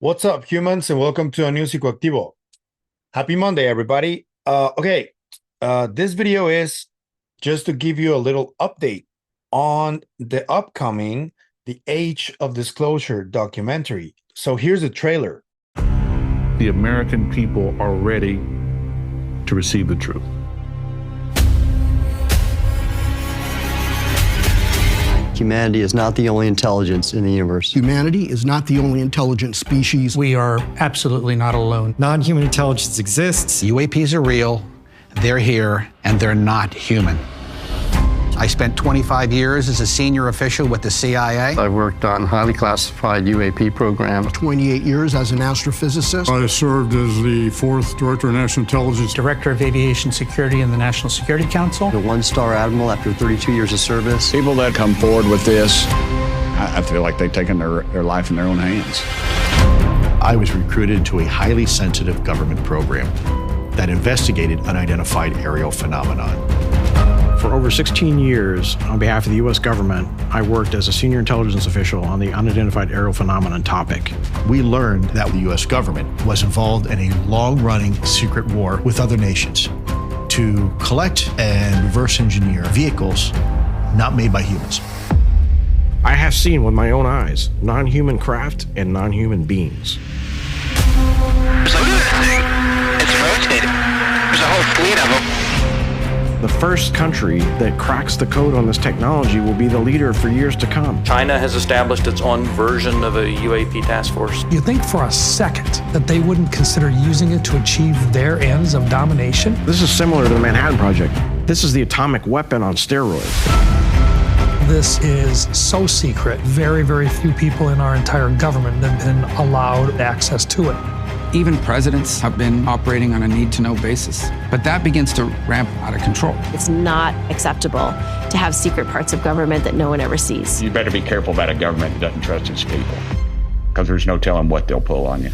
What's up, humans, and welcome to a new Psicoactivo. Happy Monday, everybody. This video is just to give you a little update on the upcoming The Age of Disclosure documentary. So here's a trailer. The American people are ready to receive the truth. Humanity is not the only intelligence in the universe. Humanity is not the only intelligent species. We are absolutely not alone. Non-human intelligence exists. UAPs are real, they're here, and they're not human. I spent 25 years as a senior official with the CIA. I worked on highly classified UAP programs. 28 years as an astrophysicist. I served as the 4th Director of National Intelligence. Director of Aviation Security in the National Security Council. A one-star admiral after 32 years of service. People that come forward with this, I feel like they've taken their life in their own hands. I was recruited to a highly sensitive government program that investigated unidentified aerial phenomenon. For over 16 years, on behalf of the U.S. government, I worked as a senior intelligence official on the unidentified aerial phenomenon topic. We learned that the U.S. government was involved in a long-running secret war with other nations to collect and reverse engineer vehicles not made by humans. I have seen with my own eyes non-human craft and non-human beings. So look at that thing. It's rotating. There's a whole fleet of them. The first country that cracks the code on this technology will be the leader for years to come. China has established its own version of a UAP task force. You think for a second that they wouldn't consider using it to achieve their ends of domination? This is similar to the Manhattan Project. This is the atomic weapon on steroids. This is so secret, very, very few people in our entire government have been allowed access to it. Even presidents have been operating on a need-to-know basis, but that begins to ramp out of control. It's not acceptable to have secret parts of government that no one ever sees. You better be careful about a government that doesn't trust its people, because there's no telling what they'll pull on you.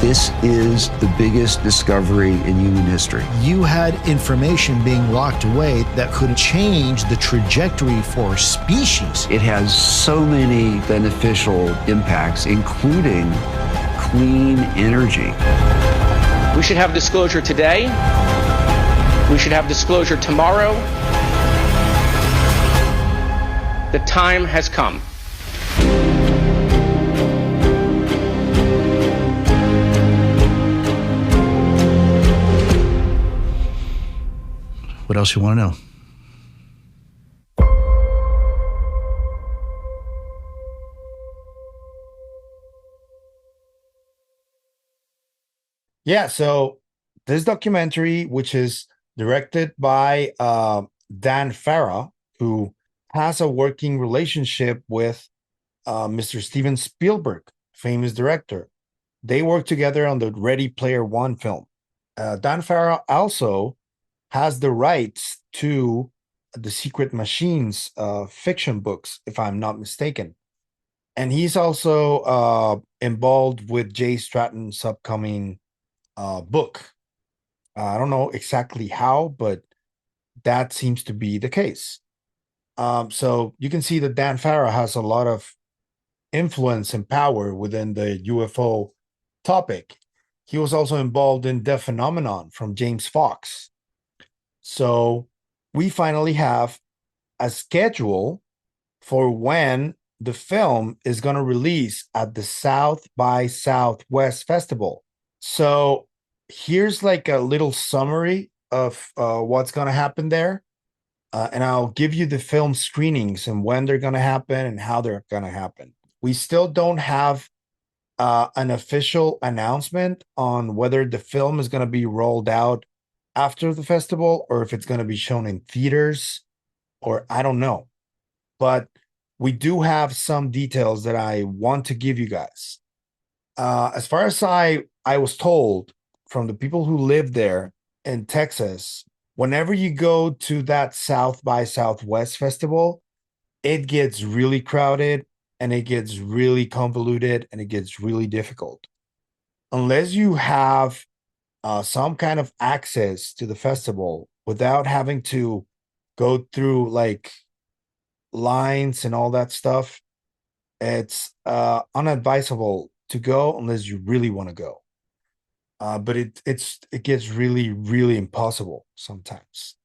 This is the biggest discovery in human history. You had information being locked away that could change the trajectory for species. It has so many beneficial impacts, including clean energy. We should have disclosure today. We should have disclosure tomorrow. The time has come. What else you want to know? Yeah, so this documentary, which is directed by Dan Farah, who has a working relationship with Mr. Steven Spielberg, famous director. They worked together on the Ready Player One film. Dan Farah also has the rights to the Secret Machines fiction books, if I'm not mistaken. And he's also involved with Jay Stratton's upcoming book. I don't know exactly how, but that seems to be the case. So you can see that Dan Farah has a lot of influence and power within the UFO topic. He was also involved in The Phenomenon from James Fox. So we finally have a schedule for when the film is going to release at the South by Southwest Festival. So here's like a little summary of what's going to happen there. And I'll give you the film screenings and when they're going to happen and how they're going to happen. We still don't have an official announcement on whether the film is going to be rolled out after the festival or if it's going to be shown in theaters, or I don't know. But we do have some details that I want to give you guys. As far as I was told from the people who live there in Texas, whenever you go to that South by Southwest festival, it gets really crowded and it gets really convoluted and it gets really difficult. Unless you have some kind of access to the festival without having to go through like lines and all that stuff, It's unadvisable to go unless you really want to go. But it gets really, really impossible sometimes,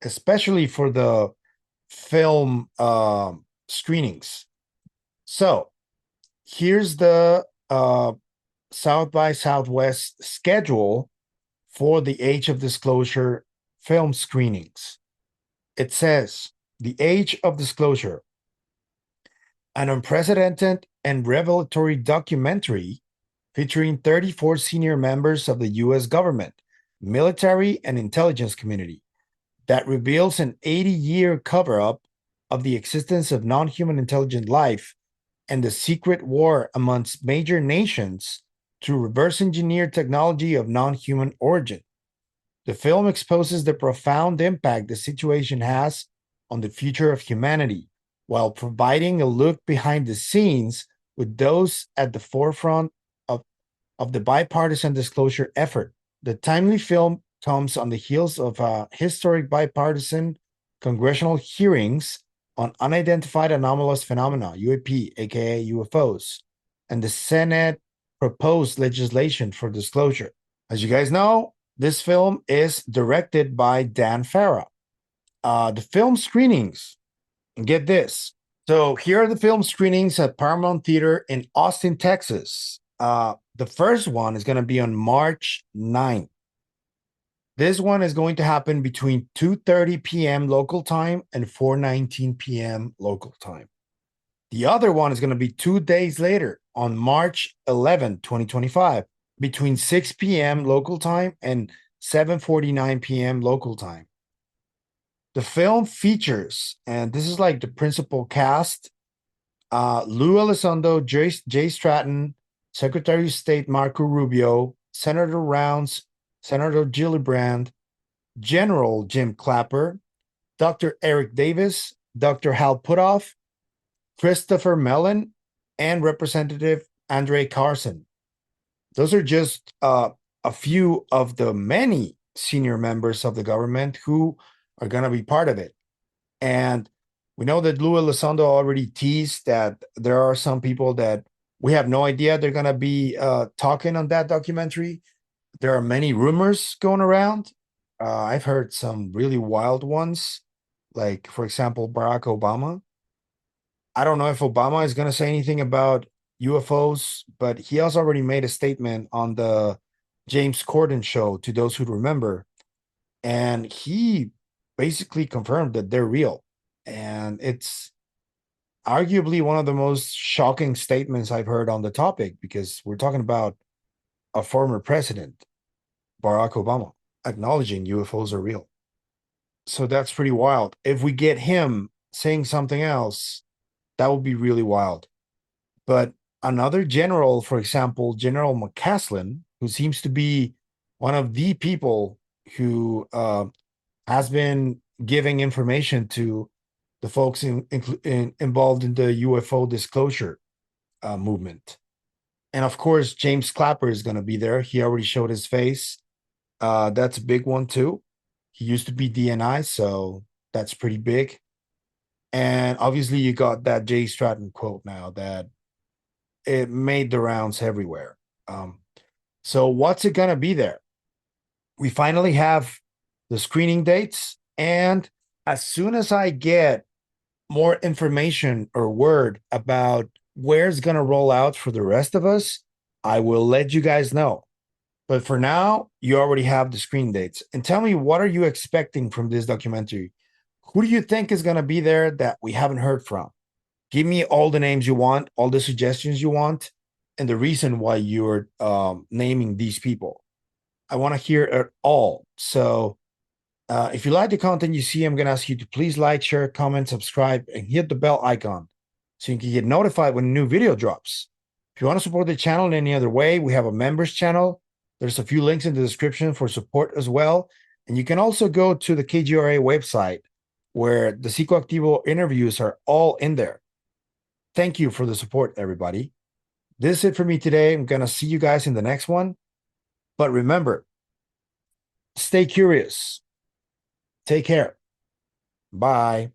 especially for the film screenings. So here's the South by Southwest schedule for the Age of Disclosure film screenings. It says, the Age of Disclosure, an unprecedented and revelatory documentary featuring 34 senior members of the U.S. government, military, and intelligence community that reveals an 80-year cover-up of the existence of non-human intelligent life and the secret war amongst major nations through reverse engineered technology of non-human origin. The film exposes the profound impact the situation has on the future of humanity, while providing a look behind the scenes with those at the forefront of the bipartisan disclosure effort. The timely film comes on the heels of historic bipartisan congressional hearings on unidentified anomalous phenomena, UAP, aka UFOs, and the Senate proposed legislation for disclosure. As you guys know, this film is directed by Dan Farah. The film screenings, get this. So here are the film screenings at Paramount Theater in Austin, Texas. The first one is going to be on March 9th. This one is going to happen between 2:30 p.m. local time and 4:19 p.m. local time. The other one is going to be 2 days later on March 11, 2025, between 6 p.m. local time and 7:49 p.m. local time. The film features, and this is like the principal cast, Lou Elizondo, Jay Stratton, Secretary of State Marco Rubio, Senator Rounds, Senator Gillibrand, General Jim Clapper, Dr. Eric Davis, Dr. Hal Puthoff, Christopher Mellon, and Representative Andre Carson. Those are just a few of the many senior members of the government who are going to be part of it. And we know that Lou Elizondo already teased that there are some people that we have no idea they're going to be talking on that documentary. There are many rumors going around. I've heard some really wild ones, like, for example, Barack Obama. I don't know if Obama is going to say anything about UFOs, but he has already made a statement on the James Corden show, to those who remember, and he basically confirmed that they're real. And it's arguably one of the most shocking statements I've heard on the topic, because we're talking about a former president, Barack Obama, acknowledging UFOs are real. So that's pretty wild. If we get him saying something else, that would be really wild. But another general, for example, General McCaslin, who seems to be one of the people who has been giving information to the folks involved in the UFO disclosure movement. And of course, James Clapper is going to be there. He already showed his face. That's a big one too. He used to be DNI, so that's pretty big. And obviously you got that Jay Stratton quote now that it made the rounds everywhere. So what's it going to be there? We finally have the screening dates. And as soon as I get more information or word about where it's going to roll out for the rest of us, I will let you guys know. But for now, you already have the screen dates. And tell me, what are you expecting from this documentary? Who do you think is going to be there that we haven't heard from? Give me all the names you want, all the suggestions you want, and the reason why you're naming these people. I want to hear it all. So if you like the content you see, I'm going to ask you to please like, share, comment, subscribe, and hit the bell icon so you can get notified when a new video drops. If you want to support the channel in any other way, we have a members channel. There's a few links in the description for support as well. And you can also go to the KGRA website, where the Psicoactivo interviews are all in there. Thank you for the support, everybody. This is it for me today. I'm going to see you guys in the next one. But remember, stay curious. Take care. Bye.